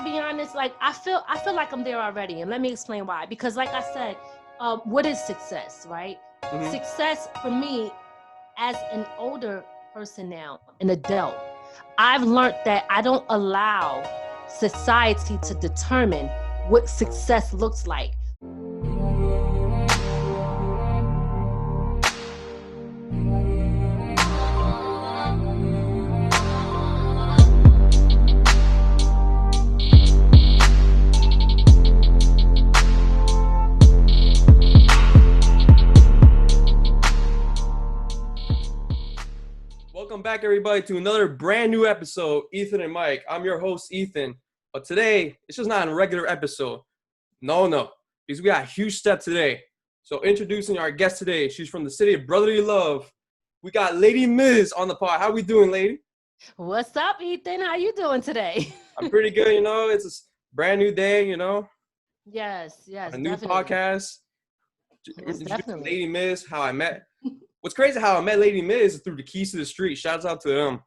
to be honest, like I feel like I'm there already, and let me explain why. Because like I said, what is success, right? Mhm. Success for me, as an older person now, an adult, I've learned that I don't allow society to determine what success looks like. Welcome back, everybody, to another brand new episode, Ethan and Mike. I'm your host, Ethan. But today, it's just not a regular episode. No, because we got a huge step today. So introducing our guest today, she's from the city of brotherly love. We got Ladi Miz on the pod. How we doing, lady? What's up, Ethan? How you doing today? I'm pretty good, It's a brand new day, Yes, a new definitely. podcast. Yes, Introducing definitely. Ladi Miz, how I met. What's crazy, how I met Ladi Miz is through the Keys to the Street. Shouts out to them.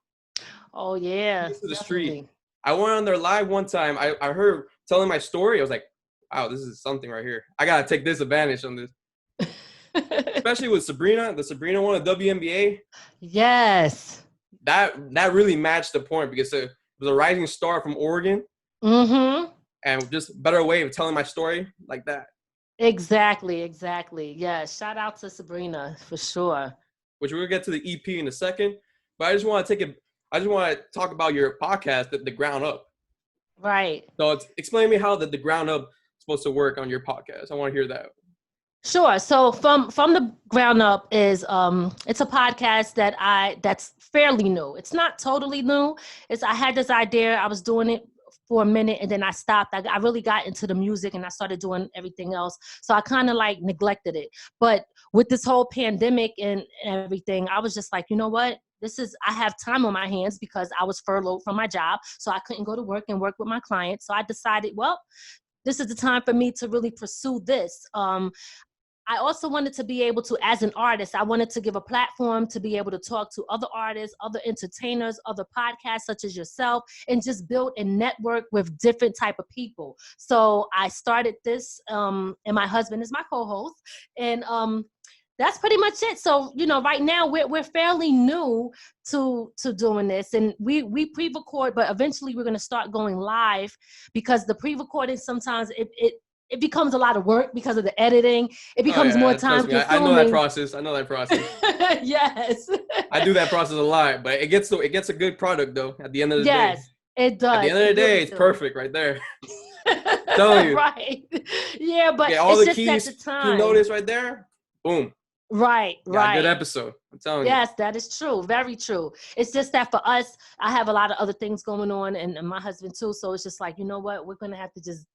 Oh yeah, Keys to the Street. definitely. I went on their live one time. I heard telling my story. I was like, wow, this is something right here. I got to take this advantage on this. Especially with Sabrina, the Sabrina one of WNBA. Yes. That really matched the point because it was a rising star from Oregon. Mm-hmm. And just better way of telling my story like that. Exactly. Yes. Shout out to Sabrina for sure. Which we'll get to the EP in a second. But I just want to talk about your podcast, the ground up. Right. So explain to me how the ground up is supposed to work on your podcast. I want to hear that. Sure. So from the ground up is it's a podcast that's fairly new. It's not totally new. I had this idea. I was doing it for a minute and then I stopped. I really got into the music and I started doing everything else. So I kind of like neglected it. But with this whole pandemic and everything, I was just like, you know what? I have time on my hands because I was furloughed from my job. So I couldn't go to work and work with my clients. So I decided, well, this is the time for me to really pursue this. I also wanted to be able to, as an artist, I wanted to give a platform to be able to talk to other artists, other entertainers, other podcasts such as yourself, and just build a network with different type of people. So I started this, and my husband is my co-host, and that's pretty much it. So, right now we're fairly new to doing this, and we pre-record, but eventually we're going to start going live because the pre-recording sometimes it becomes a lot of work because of the editing. It becomes more time consuming. I know that process. Yes. I do that process a lot, but it gets a good product though at the end of the day. Yes, it does. At the end of the day, it's perfect right there. I'm telling you. Right. Yeah, but all it's the just keys, at the time. You notice right there? Boom. Right. Good episode. I'm telling you. Yes, that is true. Very true. It's just that for us, I have a lot of other things going on and my husband too. So it's just like, you know what? We're going to have to just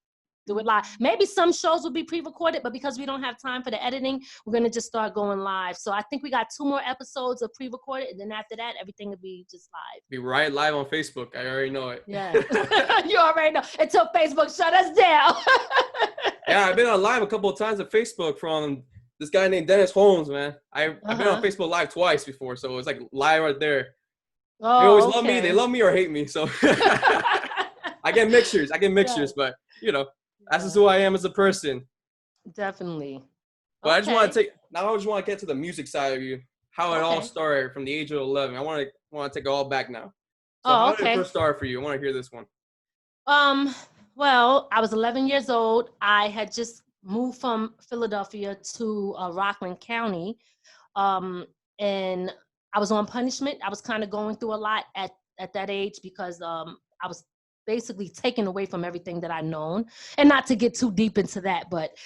do it live. Maybe some shows will be pre-recorded, but because we don't have time for the editing, we're going to just start going live. So I think we got 2 more episodes of pre-recorded, and then after that, everything will be just live. Be right live on Facebook. I already know it. Yeah. You already know. Until Facebook shut us down. Yeah, I've been on live a couple of times on Facebook from this guy named Dennis Holmes, man. I've been on Facebook Live twice before, so it's like live right there. Oh, they always love me. They love me or hate me, so I get mixtures. Yeah. But, that's just who I am as a person. Definitely. But I just want to get to the music side of you, how it all started from the age of 11. I want to take it all back now. So how did it first start for you? I want to hear this one. Well, I was 11 years old. I had just moved from Philadelphia to Rockland County, and I was on punishment. I was kind of going through a lot at that age because I was basically taken away from everything that I'd known. And not to get too deep into that, but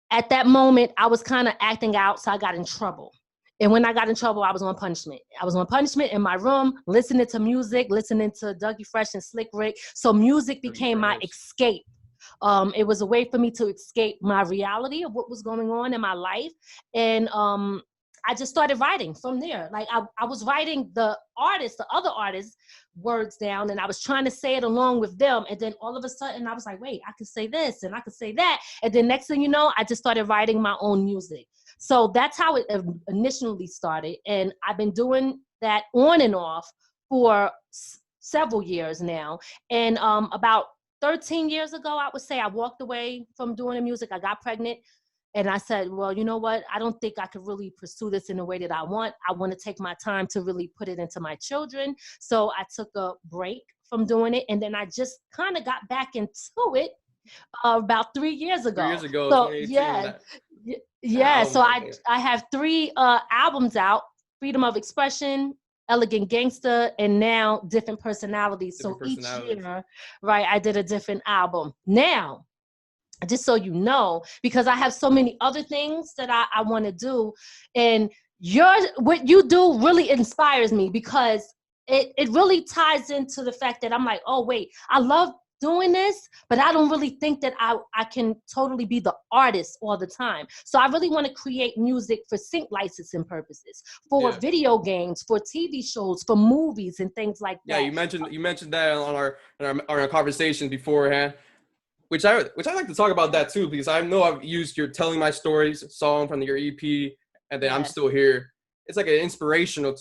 at that moment, I was kind of acting out, so I got in trouble. And when I got in trouble, I was on punishment. I was on punishment in my room, listening to music, listening to Dougie Fresh and Slick Rick. So music became my escape. It was a way for me to escape my reality of what was going on in my life. And I just started writing from there. Like I was writing the other artists' words down, and I was trying to say it along with them. And then all of a sudden I was like, wait, I could say this and I could say that. And then next thing you know, I just started writing my own music. So that's how it initially started. And I've been doing that on and off for several years now. And about 13 years ago, I would say I walked away from doing the music. I got pregnant. And I said, well, you know what? I don't think I could really pursue this in the way that I want. I want to take my time to really put it into my children. So I took a break from doing it. And then I just kind of got back into it about 3 years ago. 3 years ago, So 2018. yeah, yeah. So Album, I have 3 albums out: Freedom of Expression, Elegant Gangster, and now Different Personalities. So each year, right, I did a different album. Now, just so you know, because I have so many other things that I want to do, and what you do really inspires me, because it really ties into the fact that I'm like, oh wait, I love doing this, but I don't really think that I can totally be the artist all the time. So I really want to create music for sync licensing purposes, for video games, for TV shows, for movies and things like that. Yeah, you mentioned that on our conversation beforehand. Which I like to talk about that too, because I know I've used your Telling My Stories song from your EP, and then I'm Still Here. It's like an inspirational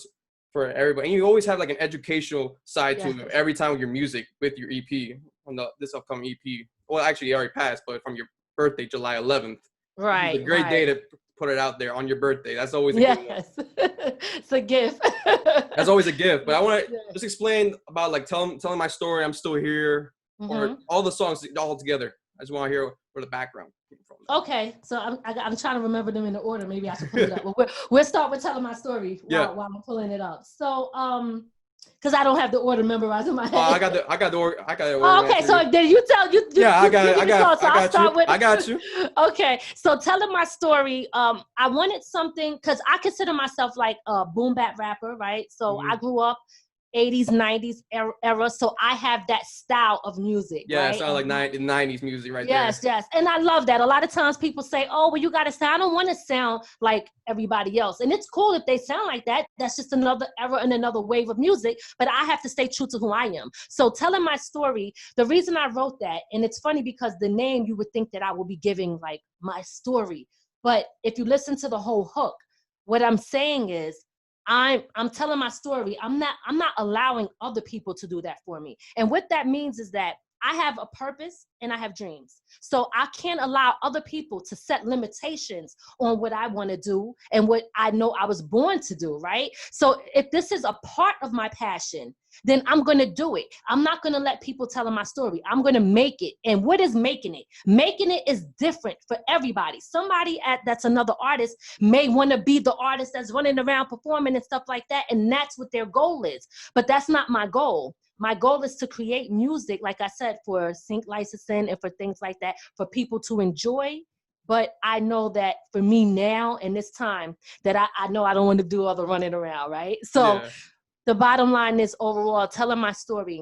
for everybody. And you always have like an educational side to it every time with your music, with your EP, on this upcoming EP. Well, actually it already passed, but from your birthday, July 11th. Right. It's a great day to put it out there on your birthday. That's always a good one. It's a gift. That's always a gift. But I want to just explain about like telling my story, I'm Still Here. Or all the songs all together. I just want to hear where the background came from. Okay, so I'm trying to remember them in the order. Maybe I should pull it up. Well, we'll start with Telling My Story while I'm pulling it up. So because I don't have the order memorized in my head. Oh, I got the order. Okay, so then you tell you. Yeah, I got you. Okay, so Telling My Story. I wanted something, because I consider myself like a boom bap rapper, right? So I grew up 80s, 90s era. So I have that style of music. Yeah, right? It sounds like 90s music right there. Yes. And I love that. A lot of times people say, oh, well, you got to sound. I don't want to sound like everybody else. And it's cool if they sound like that. That's just another era and another wave of music. But I have to stay true to who I am. So Telling My Story, the reason I wrote that, and it's funny because the name, you would think that I will be giving like my story. But if you listen to the whole hook, what I'm saying is, I'm telling my story. I'm not allowing other people to do that for me. And what that means is that I have a purpose and I have dreams. So I can't allow other people to set limitations on what I want to do and what I know I was born to do, right? So if this is a part of my passion, then I'm going to do it. I'm not going to let people tell my story. I'm going to make it. And what is making it? Making it is different for everybody. Somebody that's another artist may want to be the artist that's running around performing and stuff like that. And that's what their goal is. But that's not my goal. My goal is to create music, like I said, for sync licensing and for things like that, for people to enjoy. But I know that for me now and this time, that I know I don't want to do all the running around, right? So the bottom line is, overall, Telling My Story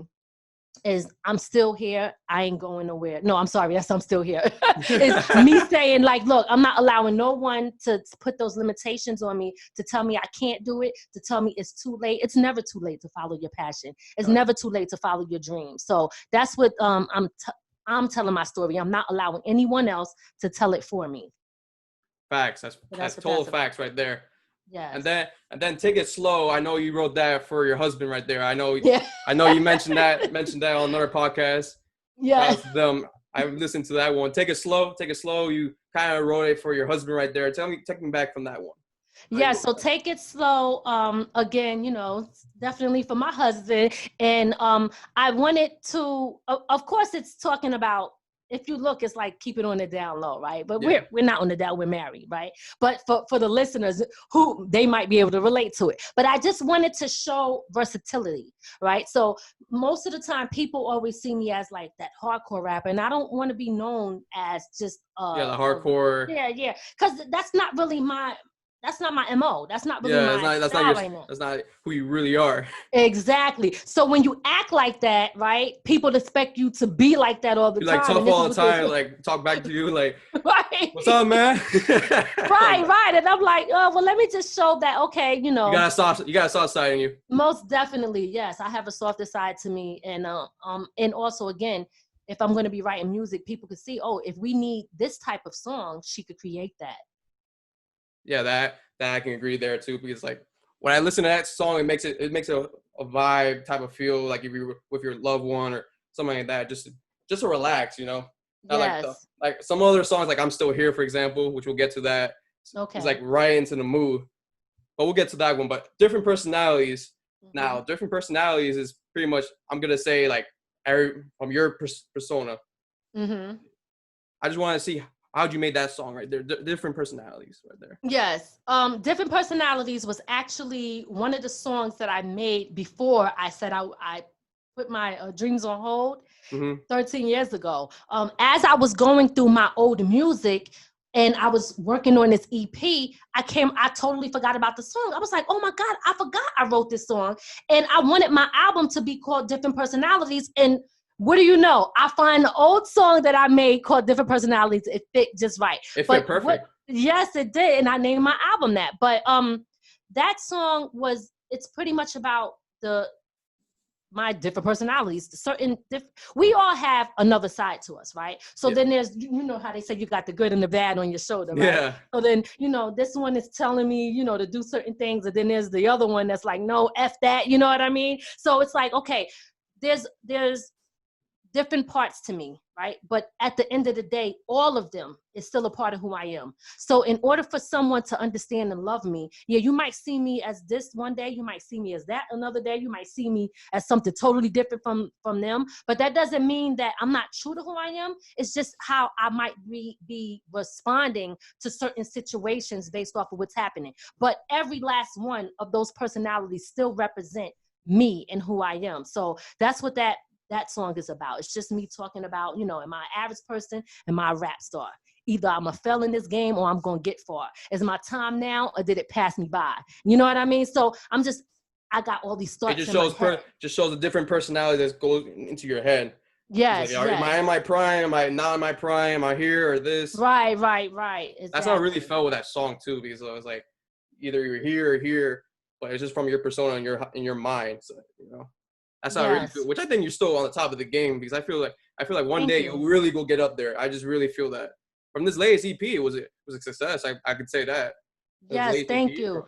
is I'm still here. I ain't going nowhere. No, I'm sorry. That's I'm still here. It's me saying like, look, I'm not allowing no one to put those limitations on me, to tell me I can't do it, to tell me it's too late. It's never too late to follow your passion. It's never too late to follow your dreams. So that's what I'm telling my story. I'm not allowing anyone else to tell it for me. Facts. That's total facts right there. Yeah. And then Take It Slow. I know you wrote that for your husband right there. I know you mentioned that on another podcast. Yeah. Them. I listened to that one. Take It Slow. You kind of wrote it for your husband right there. Take me back from that one. Yeah, so Take It Slow, again, definitely for my husband. And I wanted to, of course, it's talking about, if you look, it's like keep it on the down low, right? But we're not on the down, we're married, right? But for the listeners who they might be able to relate to it. But I just wanted to show versatility, right? So most of the time people always see me as like that hardcore rapper, and I don't want to be known as just the hardcore. Yeah. Because that's not really that's not my MO. That's not really that's not who you really are. Exactly. So when you act like that, right, people expect you to be like that all the time. Like tough all the time, like talk back to you, like, right. What's up, man? right. And I'm like, oh, well, let me just show that, okay, You got a soft side in you. Most definitely, yes. I have a softer side to me. And also, again, if I'm going to be writing music, people could see, oh, if we need this type of song, she could create that. Yeah, that I can agree there too, because like when I listen to that song, it makes a vibe type of feel, like if you're with your loved one or something like that, just to just to relax, you know. Not Yes. like some other songs, like I'm Still Here, for example, which we'll get to that. Okay. It's like right into the mood. But we'll get to that one. But different personalities. Mhm. Now, different personalities is pretty much, I'm gonna say, like from your persona. Mm-hmm. I just want to see how'd you make that song right there. Different personalities right there. Yes. Different Personalities was actually one of the songs that I made before I said I put my dreams on hold 13 years ago. As I was going through my old music and I was working on this EP, I totally forgot about the song. I was like, oh my God, I forgot I wrote this song. And I wanted my album to be called Different Personalities. And what do you know? I find the old song that I made called Different Personalities. It fit just right. It fit perfect. Yes, it did. And I named my album that. But that song it's pretty much about my different personalities. We all have another side to us, right? So then there's, you know how they say you got the good and the bad on your shoulder, right? Yeah. So then, you know, this one is telling me, you know, to do certain things. And then there's the other one that's like, no, F that, you know what I mean? So it's like, okay, there's different parts to me, right? But at the end of the day, all of them is still a part of who I am. So in order for someone to understand and love me, yeah, you might see me as this one day, you might see me as that another day, you might see me as something totally different from them. But that doesn't mean that I'm not true to who I am. It's just how I might be responding to certain situations based off of what's happening. But every last one of those personalities still represent me and who I am. So that's what that song is about. It's just me talking about, you know, am I an average person? Am I a rap star? Either I'm a fail in this game or I'm going to get far. Is my time now or did it pass me by? You know what I mean? So I got all these thoughts. It just shows a different personality that goes into your head. Yes, like, am I in my prime? Am I not in my prime? Am I here or this? Right. Exactly. That's how I really felt with that song too, because I was like, either you're here or here, but it's just from your persona and your mind. So, you know. That's how I really feel, which I think you're still on the top of the game, because I feel like one day you'll really go get up there. I just really feel that. From this latest EP, it was a success. I could say that. Yes, thank you.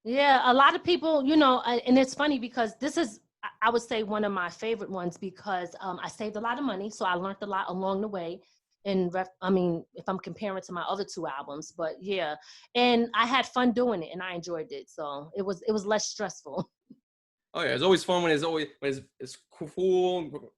Yeah, a lot of people, you know, and it's funny because this is, I would say, one of my favorite ones because I saved a lot of money, so I learned a lot along the way. And I mean, if I'm comparing to my other two albums, but yeah, and I had fun doing it and I enjoyed it, so it was less stressful. Oh yeah, it's always fun when it's cool,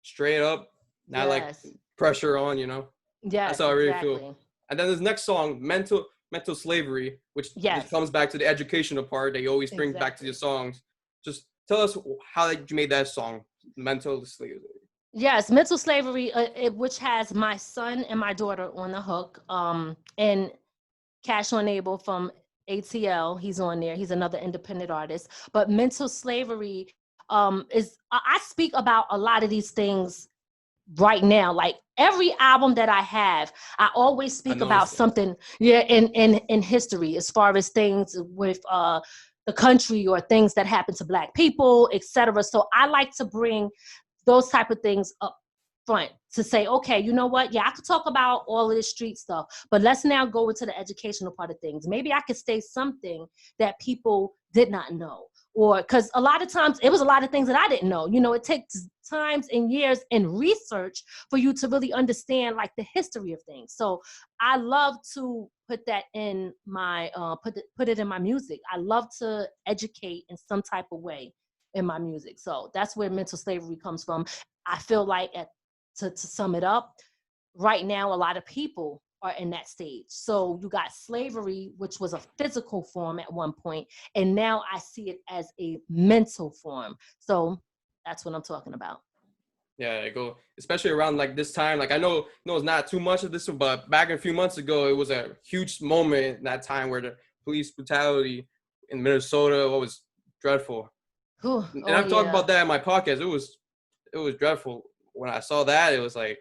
straight up, not like pressure on, you know. Yeah, that's how I really feel. And then this next song, mental slavery, which just comes back to the educational part that you always bring back to your songs. Just tell us how you made that song, Mental Slavery. Yes, Mental Slavery, which has my son and my daughter on the hook, and Cash on Abel from ATL, he's on there. He's another independent artist. But Mental Slavery I speak about a lot of these things right now. Like every album that I have, I always speak about something, in history, as far as things with the country or things that happen to Black people, etc. So I like to bring those type of things up front to say, okay, you know what? Yeah, I could talk about all of this street stuff, but let's now go into the educational part of things. Maybe I could say something that people did not know, or because a lot of times it was a lot of things that I didn't know. You know, it takes times and years and research for you to really understand like the history of things. So I love to put that in my put it in my music. I love to educate in some type of way in my music. So that's where mental slavery comes from. I feel like to sum it up, right now, a lot of people are in that stage. So you got slavery, which was a physical form at one point, and now I see it as a mental form. So that's what I'm talking about. Yeah, especially around like this time. Like I know it's not too much of this, but back a few months ago, it was a huge moment in that time where the police brutality in Minnesota was dreadful. And I've talked about that in my podcast. It was dreadful. When I saw that, it was like,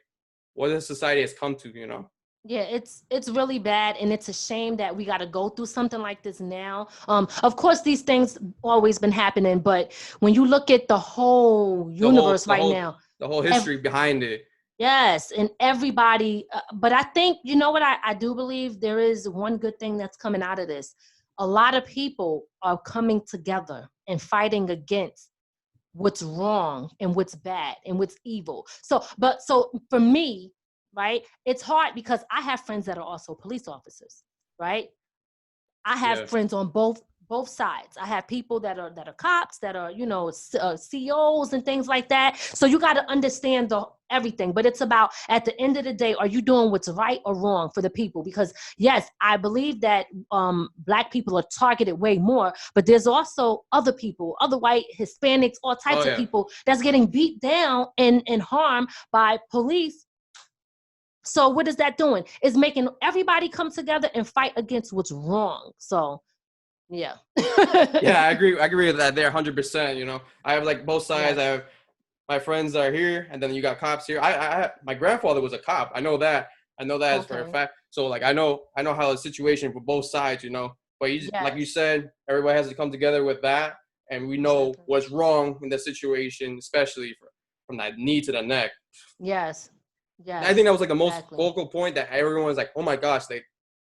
what this society has come to, you know? Yeah, it's really bad, and it's a shame that we got to go through something like this now. Of course, these things always been happening, but when you look at the whole universe now, the whole history behind it. Yes, and everybody. But I think, you know what, I do believe there is one good thing that's coming out of this. A lot of people are coming together and fighting against what's wrong and what's bad and what's evil. So for me, right, it's hard because I have friends that are also police officers, right? I have Yeah. friends on both sides. I have people that are cops, that are, you know, COs and things like that. So you got to understand everything. But it's about, at the end of the day, are you doing what's right or wrong for the people? Because yes, I believe that Black people are targeted way more, but there's also other people, other white, Hispanics, all types of people that's getting beat down and harmed by police. So what is that doing? It's making everybody come together and fight against what's wrong. So yeah. Yeah, I agree with that there 100%. You know, I have like both sides. Yes. I have my friends are here, and then you got cops here. My grandfather was a cop. I know that. I know that as for a fact. So like I know how the situation for both sides, you know. But like you said, everybody has to come together with that, and we know what's wrong in the situation, especially from that knee to the neck. Yes. And I think that was like the most focal point that everyone was like, oh my gosh,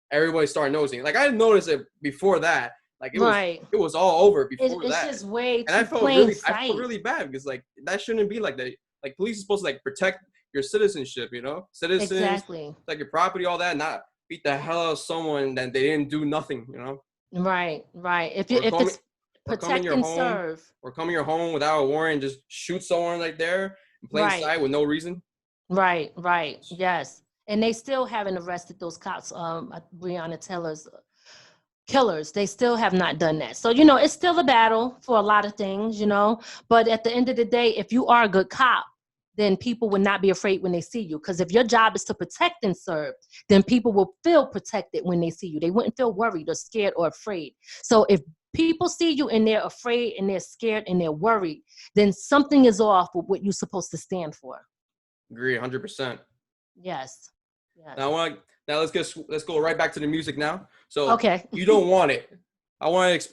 everybody started noticing. Like I didn't notice it before that. Like it was all over before that. It's just way too and I felt really bad because like that shouldn't be like that. Like police is supposed to like protect your citizenship, you know, citizens, like your property, all that, not beat the hell out of someone that they didn't do nothing, you know. Right. If it's protect and serve, or come in your home without a warrant, just shoot someone right there in plain sight with no reason. Right. Yes. And they still haven't arrested those cops, Breonna Taylor's killers. They still have not done that. So, you know, it's still a battle for a lot of things, you know, but at the end of the day, if you are a good cop, then people will not be afraid when they see you. Because if your job is to protect and serve, then people will feel protected when they see you. They wouldn't feel worried or scared or afraid. So if people see you and they're afraid and they're scared and they're worried, then something is off with what you're supposed to stand for. Agree, 100%. Yes. Now let's go right back to the music now. So You Don't Want It. I want to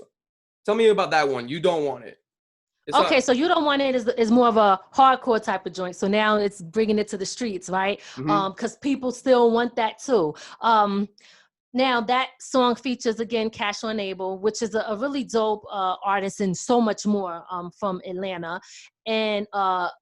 tell me about that one. You Don't Want It. So You Don't Want It is more of a hardcore type of joint. So now it's bringing it to the streets, right? Because people still want that too. Now that song features again Cash on Abel, which is a really dope artist and so much more from Atlanta, and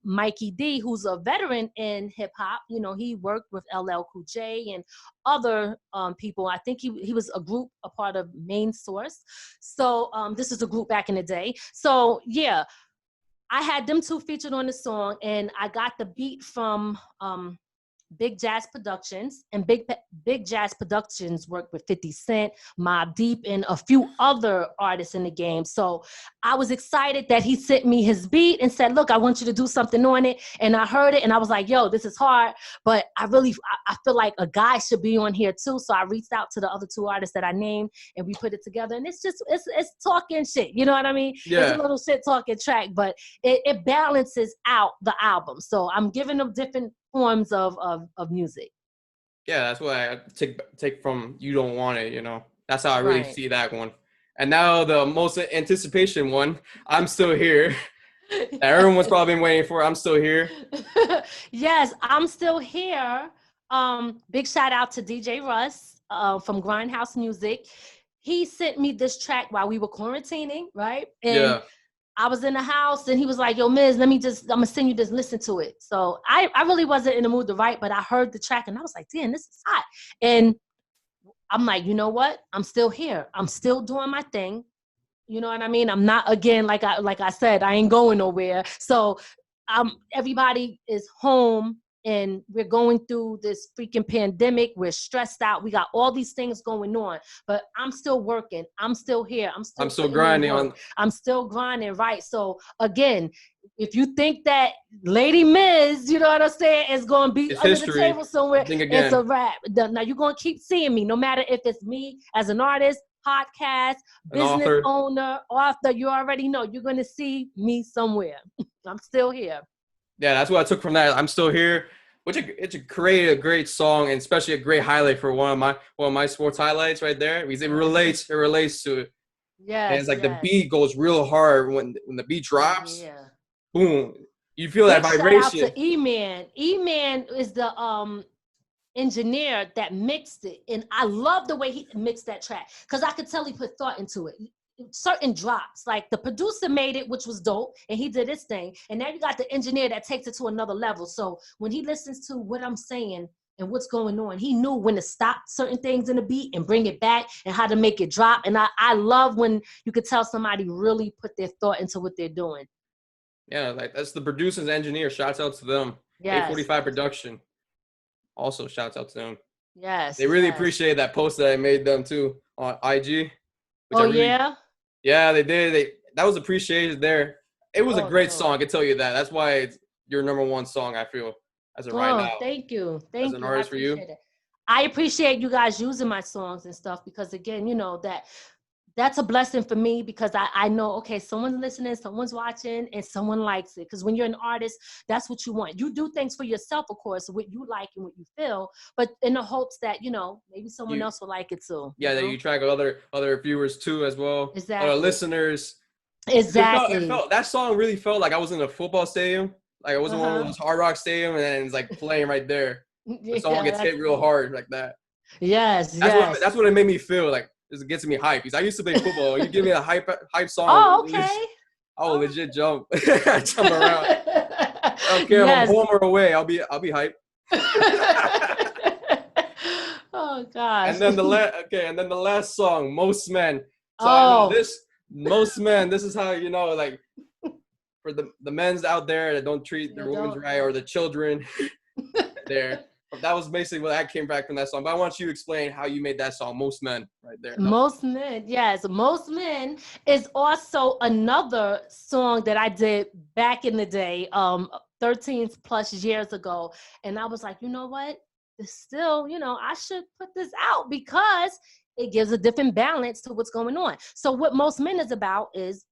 Mikey D, who's a veteran in hip hop. You know, he worked with LL Cool J and other people. I think he was a part of Main Source. So this is a group back in the day. So yeah, I had them two featured on the song, and I got the beat from Big Jazz Productions, and Big Jazz Productions worked with 50 Cent, Mobb Deep, and a few other artists in the game. So I was excited that he sent me his beat and said, look, I want you to do something on it. And I heard it and I was like, yo, this is hard, but I feel like a guy should be on here too. So I reached out to the other two artists that I named and we put it together, and it's talking shit. You know what I mean? Yeah. It's a little shit talking track, but it balances out the album. So I'm giving them different forms of music. Yeah, that's what I take from You Don't Want It, you know. That's how I really see that one. And now the most anticipation one, I'm Still Here. Everyone's probably been waiting for. I'm Still Here. Yes, I'm Still Here. Big shout out to DJ Russ from Grindhouse Music. He sent me this track while we were quarantining, right? And I was in the house and he was like, yo, Miz, I'm gonna send you this, listen to it. So I really wasn't in the mood to write, but I heard the track and I was like, damn, this is hot. And I'm like, you know what? I'm still here. I'm still doing my thing. You know what I mean? I'm not, again, like I said, I ain't going nowhere. So everybody is home and we're going through this freaking pandemic. We're stressed out. We got all these things going on, but I'm still working. I'm still here. I'm still grinding. I'm still grinding, right? So again, if you think that Lady Miz, you know what I'm saying, is going to be under the table somewhere, it's a wrap. Now you're going to keep seeing me, no matter if it's me as an artist, podcast, business owner, author, you already know you're going to see me somewhere. I'm still here. Yeah, that's what I took from that. I'm Still Here, which it's created a great song and especially a great highlight for one of my sports highlights right there because it relates to it. Yeah, and it's like the beat goes real hard when the beat drops. Yeah. Boom, you feel that vibration. Shout out to E-Man. E-Man is the engineer that mixed it, and I love the way he mixed that track because I could tell he put thought into it. certain drops. Like the producer made it, which was dope, and he did his thing. And now you got the engineer that takes it to another level. So when he listens to what I'm saying and what's going on, he knew when to stop certain things in the beat and bring it back and how to make it drop. And I love when you could tell somebody really put their thought into what they're doing. Yeah, like that's the producers, engineer. Shouts out to them. Yes. 845 production. Also, shouts out to them. Yes. They really appreciate that post that I made them too on IG. Oh, yeah? Yeah, they did. That was appreciated there. It was a great song, I can tell you that. That's why it's your number one song, I feel, as of right now. Thank you. Thank you. As an artist for you. I appreciate you guys using my songs and stuff because, again, you know, that's a blessing for me because I know, okay, someone's listening, someone's watching, and someone likes it. Because when you're an artist, that's what you want. You do things for yourself, of course, what you like and what you feel, but in the hopes that, you know, maybe someone else will like it too. Yeah, that you track other viewers too as well. Exactly. Other listeners. Exactly. That song really felt like I was in a football stadium. Like I was in one of those Hard Rock stadium, and then it's like playing right there. Yeah, someone gets hit real hard like that. Yes, that's what it made me feel like. It gets me hype. Because I used to play football. You give me a hype song. Oh, okay. I will legit jump around. I don't care if I'm home or away. I'll be hype. Oh gosh. And then the last song, Most Men. So I know Most Men. This is how, you know, like for the men's out there that don't treat their women right, or the children there. That was basically what I came back from that song. But I want you to explain how you made that song, Most Men, right there. Most Men, yes. Most Men is also another song that I did back in the day, 13 plus years ago. And I was like, you know what? It's still, you know, I should put this out because it gives a different balance to what's going on. So what Most Men is about is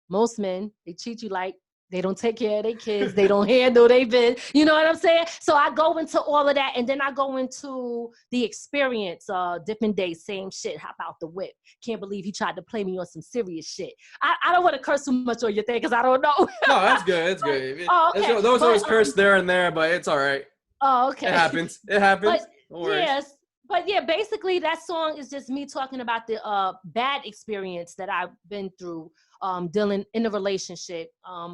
most men, they treat you like they don't take care of their kids. They don't handle their business. You know what I'm saying? So I go into all of that, and then I go into the experience. Different days, same shit. How about the whip? Can't believe he tried to play me on some serious shit. I don't want to curse too much on your thing because I don't know. No, that's good. It's good. Oh, okay. Those always curse there and there, but it's all right. Oh, okay. It happens. It happens. Yes. But yeah, basically that song is just me talking about the bad experience that I've been through dealing in a relationship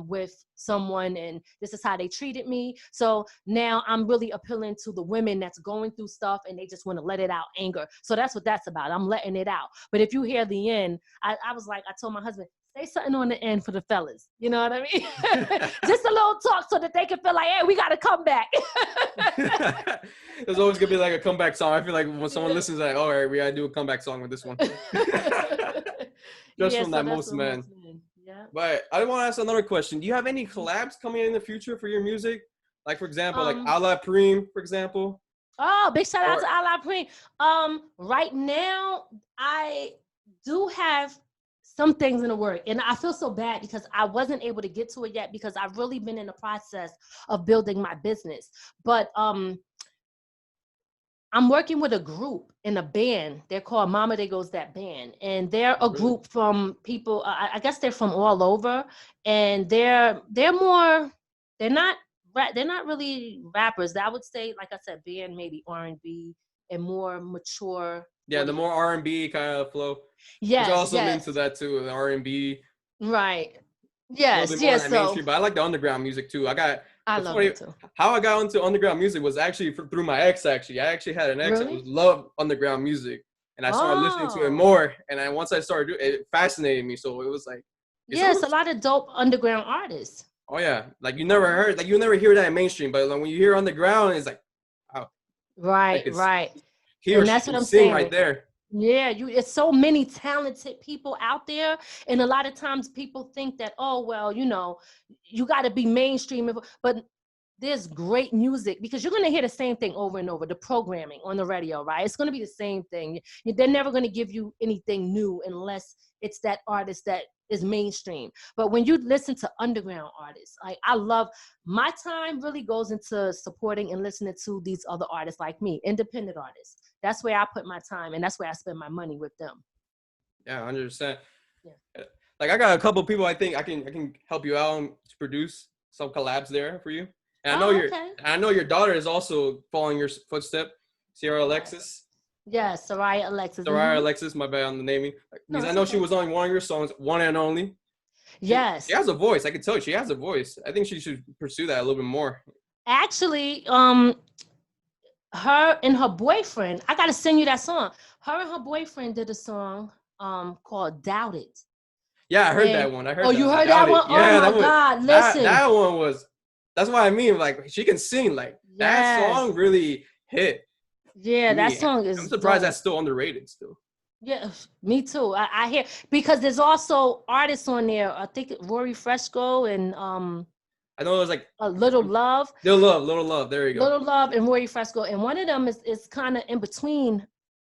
with someone, and this is how they treated me. So now I'm really appealing to the women that's going through stuff and they just want to let it out, anger. So that's what that's about. I'm letting it out. But if you hear the end, I was like, I told my husband, say something on the end for the fellas. You know what I mean? Just a little talk so that they can feel like, hey, we got to come back. There's always going to be like a comeback song. I feel like when someone listens, like, all right, we got to do a comeback song with this one. Just from that Most Men. Yeah. But I want to ask another question. Do you have any collabs coming in the future for your music? Like, for example, like Allah Preem, for example? Oh, big shout out to Allah Preem. Right now, I do have some things in the work, and I feel so bad because I wasn't able to get to it yet because I've really been in the process of building my business. But I'm working with a group in a band. They're called Mama They Goes That Band, and they're a group from people. I guess they're from all over, and they're not really rappers. I would say, like I said, band, maybe R&B and more mature. Yeah, the more R&B kind of flow. Yes, I'm also into that too, the R&B. Right. Yes, yes. So, but I like the underground music too. I love it too. How I got into underground music was actually through my ex. Actually, I actually had an ex that loved underground music, and I started listening to it more. And once I started doing it, fascinated me. So it was like, it's a lot of dope underground artists. Oh yeah, like you never hear that in mainstream, but like, when you hear underground, it's like, wow. Right, right. And that's what I'm saying right there. Yeah, it's so many talented people out there, and a lot of times people think that, oh well, you know, you got to be mainstream, but there's great music because you're going to hear the same thing over and over. The programming on the radio, right? It's going to be the same thing. They're never going to give you anything new unless it's that artist that is mainstream. But when you listen to underground artists, like I love, my time really goes into supporting and listening to these other artists like me, independent artists. That's where I put my time, and that's where I spend my money with them. Yeah, 100%. Yeah. Like I got a couple of people I think I can help you out to produce some collabs there for you. And I know your daughter is also following your footstep, Sierra Alexis. Yes, Soraya Alexis. Soraya Alexis, my bad on the naming. No, Because I it's know okay. she was on one of your songs, One and Only. She Yes. has a voice. I can tell you, she has a voice. I think she should pursue that a little bit more. Actually, her and her boyfriend, I gotta send you that song. Her and her boyfriend did a song called Doubt It. Yeah, I heard And that one. I heard oh, that you one. heard Doubt that it. one? Oh Yeah, my that was God. that Listen. that one was. That's why I mean, like, she can sing. Like, that Yes. song really hit Yeah, that me. song I'm is surprised dope. that's still underrated still. Yeah, me too. I hear because there's also artists on there. I think Rory Fresco and I know it was like Little Love. Little Love. There you go. Little Love and Rory Fresco. And one of them is kind of in between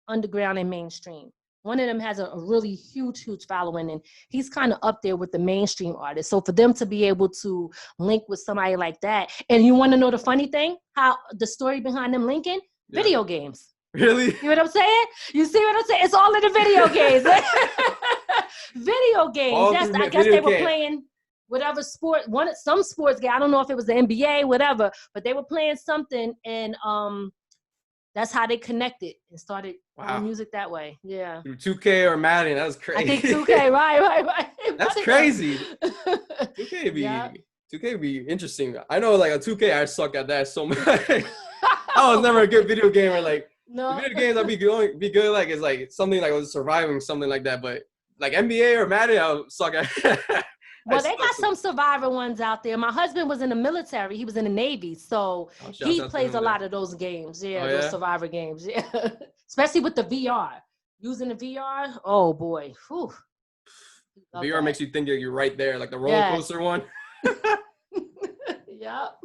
underground and mainstream. One of them has a really huge following, and he's kind of up there with the mainstream artists. So for them to be able to link with somebody like that, and you want to know the funny thing, how the story behind them linking? Yeah. Video games. Really? You know what I'm saying? You see what I'm saying? It's all in the video games. Video games. All Yes, through I guess video they were game. playing whatever sport, some sports game. I don't know if it was the NBA, whatever, but they were playing something, and that's how they connected and started playing music that way. Yeah. Through 2K or Madden. That was crazy. I think 2K, right. That's crazy. 2K would be interesting. I know, like, a 2K, I suck at that so much. I was never a good video gamer. Like, no. The video games I'd be good. Like, it's like something like I was surviving, something like that. But like NBA or Madden, I'll suck at. Well, they got some survivor ones out there. My husband was in the military. He was in the Navy. So he plays a lot of those games. Yeah, those survivor games. Yeah. Especially with the VR. Using the VR. Oh, boy. Whew. VR makes you think you're right there, like the roller coaster one. Yep.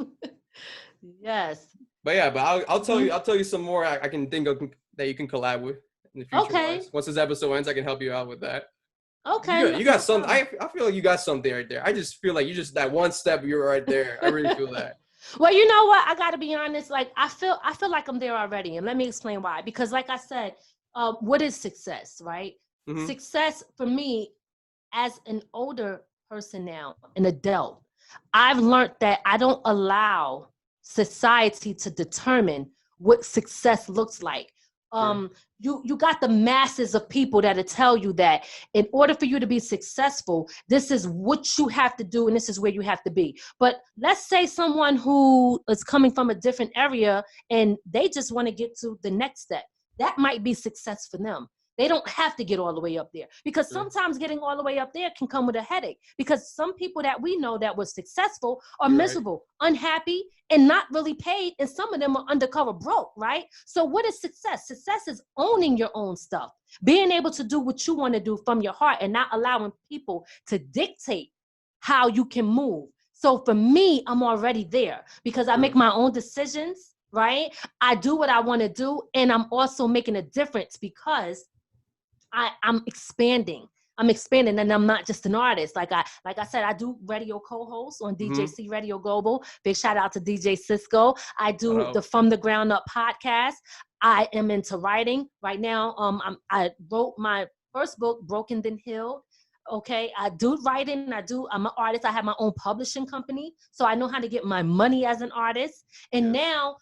Yes. But yeah, I'll tell you some more I can think of that you can collab with in the future. Okay. Once this episode ends, I can help you out with that. Okay. You got something. I feel like you got something right there. I just feel like you just that one step you're right there. I really feel that. Well, you know what? I got to be honest. Like I feel like I'm there already, and let me explain why. Because, like I said, what is success, right? Mm-hmm. Success for me, as an older person now, an adult, I've learned that I don't allow society to determine what success looks like. You got the masses of people that'll tell you that in order for you to be successful, this is what you have to do and this is where you have to be. But let's say someone who is coming from a different area and they just want to get to the next step. That might be success for them. They don't have to get all the way up there, because sometimes getting all the way up there can come with a headache, because some people that we know that were successful are miserable, unhappy, and not really paid. And some of them are undercover broke, right? So what is success? Success is owning your own stuff, being able to do what you want to do from your heart and not allowing people to dictate how you can move. So for me, I'm already there because I make my own decisions, right? I do what I want to do. And I'm also making a difference because I'm expanding. And I'm not just an artist. Like I said, I do radio co-host on DJC Radio Global. Big shout out to DJ Cisco. I do the From the Ground Up podcast. I am into writing right now. I wrote my first book, Broken Then Healed. Okay, I do writing. I'm an artist. I have my own publishing company, so I know how to get my money as an artist. And now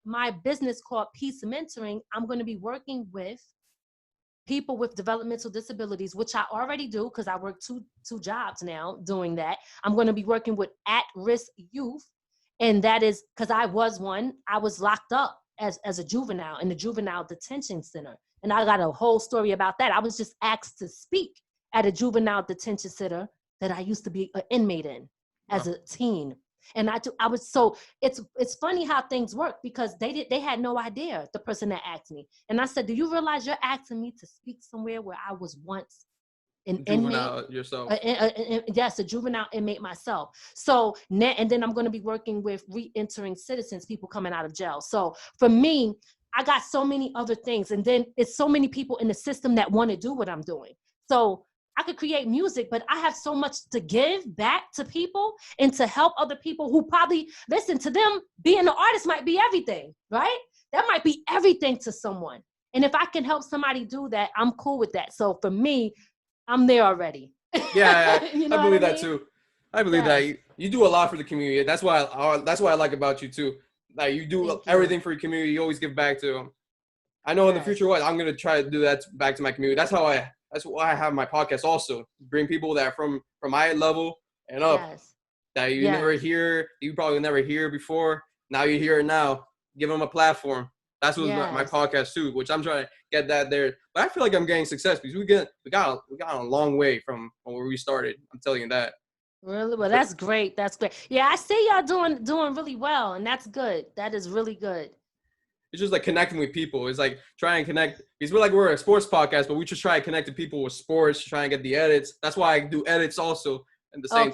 my business called Peace Mentoring. I'm going to be working with people with developmental disabilities, which I already do because I work two jobs now doing that. I'm going to be working with at-risk youth. And that is because I was locked up as a juvenile in the juvenile detention center. And I got a whole story about that. I was just asked to speak at a juvenile detention center that I used to be an inmate in as a teen. And it's funny how things work, because they had no idea, the person that asked me. And I said, do you realize you're asking me to speak somewhere where I was once an juvenile inmate? Yourself. Yes, a juvenile inmate myself. So, and then I'm going to be working with re-entering citizens, people coming out of jail. So for me, I got so many other things. And then it's so many people in the system that want to do what I'm doing. So I could create music, but I have so much to give back to people and to help other people who probably, listen, to them, being an artist might be everything, right? That might be everything to someone. And if I can help somebody do that, I'm cool with that. So for me, I'm there already. Yeah, you know I believe that too. I believe that you do a lot for the community. That's why I like about you too. Like you do everything for your community. You always give back to them. I know in the future what I'm gonna try to do that back to my community. That's why I have my podcast also. Bring people that are from my level and up that you never hear, you probably never hear before. Now you hear it now. Give them a platform. That's what my podcast too, which I'm trying to get that there. But I feel like I'm getting success because we got a long way from where we started. I'm telling you that. Really? Well, that's great. That's great. Yeah, I see y'all doing really well, and that's good. That is really good. It's just like connecting with people. It's like trying to connect because we're a sports podcast, but we just try to connect to people with sports, try and get the edits. That's why I do edits also at the same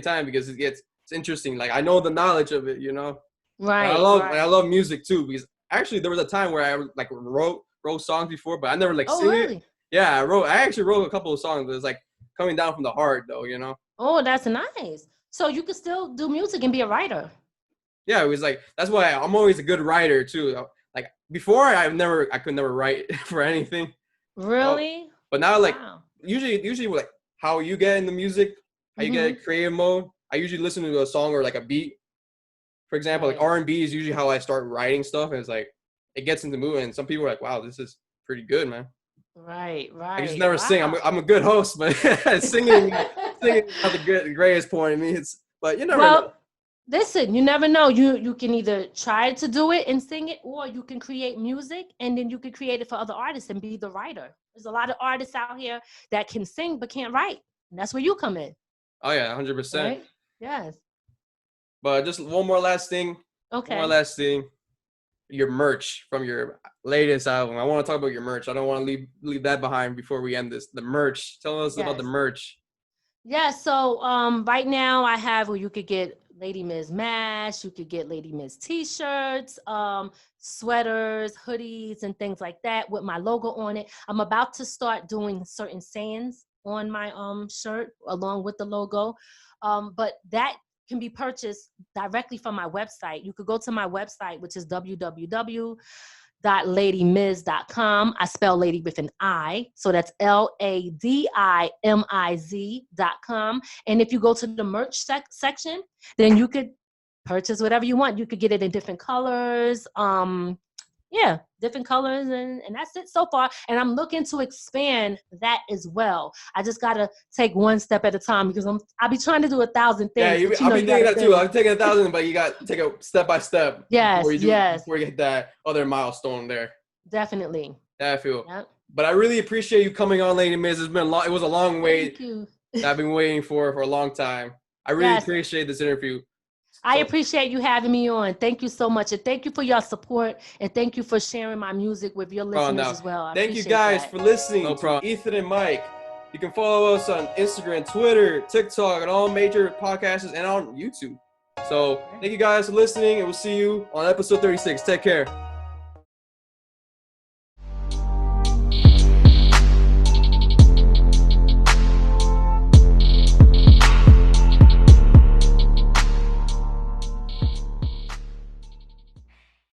time because it's interesting. Like I know the knowledge of it, you know. Right. And I love music too because actually there was a time where I like wrote songs before, but I never sing it. Yeah, I actually wrote a couple of songs, but it's like coming down from the heart though, you know. Oh, that's nice. So you could still do music and be a writer. Yeah, it was like that's why I'm always a good writer too. Like before, I could never write for anything. Really? But now, like usually like how you get into music, how you get in creative mode. I usually listen to a song or like a beat. For example, like R&B is usually how I start writing stuff, and it's like it gets into the mood. And some people are like, "Wow, this is pretty good, man." Right. I just never sing. I'm a good host, but singing not the greatest point of me. But you never know. Listen, you never know. You can either try to do it and sing it, or you can create music and then you can create it for other artists and be the writer. There's a lot of artists out here that can sing but can't write. And that's where you come in. Oh yeah, 100%. Right? Yes. But just one more last thing. Okay. One more last thing. Your merch from your latest album. I want to talk about your merch. I don't want to leave that behind before we end this. The merch. Tell us about the merch. Yeah, so right now I have where you could get Ladi Miz mash, you could get Ladi Miz t-shirts, sweaters, hoodies, and things like that with my logo on it. I'm about to start doing certain sayings on my shirt along with the logo, but that can be purchased directly from my website. You could go to my website, which is www.ladimiz.com. I spell lady with an I, so that's LADIMIZ.com. And if you go to the merch section, then you could purchase whatever you want. You could get it in different colors. Different colors, and that's it so far. And I'm looking to expand that as well. I just gotta take one step at a time because I'll be trying to do 1,000 things. Yeah, I'll be thinking that too. I'm taking 1,000, but you got to take a step by step. Yes, before you get that other milestone there. Definitely. Yeah, I feel. Yep. But I really appreciate you coming on, Ladi Miz. It was a long wait. Thank you. That I've been waiting for a long time. I really appreciate this interview. I appreciate you having me on. Thank you so much. And thank you for your support. And thank you for sharing my music with your listeners as well. Thank you guys for listening to Ethan and Mike. You can follow us on Instagram, Twitter, TikTok, and all major podcasts and on YouTube. So thank you guys for listening, and we'll see you on episode 36. Take care.